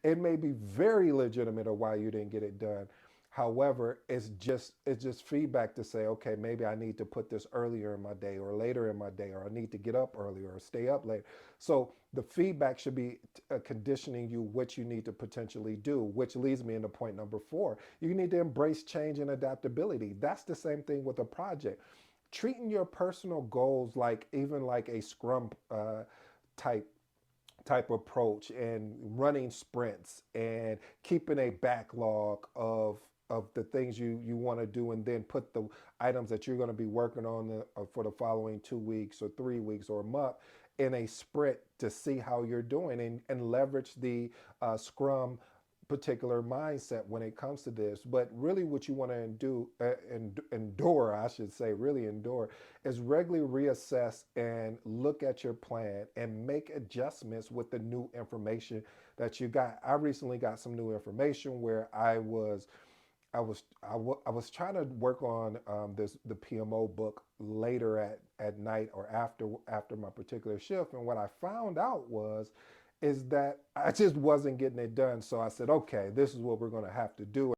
it may be very legitimate of why you didn't get it done. However, it's just feedback to say, okay, maybe I need to put this earlier in my day or later in my day, or I need to get up earlier or stay up late. So the feedback should be conditioning you what you need to potentially do, which leads me into point number four. You need to embrace change and adaptability. That's the same thing with a project. Treating your personal goals like even like a scrum type approach, and running sprints and keeping a backlog of the things you want to do, and then put the items that you're going to be working on for the following 2 weeks or 3 weeks or a month in a sprint to see how you're doing, and leverage the scrum particular mindset when it comes to this. But really what you want to endure, I should say, really endure, is regularly reassess and look at your plan and make adjustments with the new information that you got. I recently got some new information where I was trying to work on the PMO book later at night, or after my particular shift, and what I found out was is that I just wasn't getting it done. So I said, okay, this is what we're going to have to do.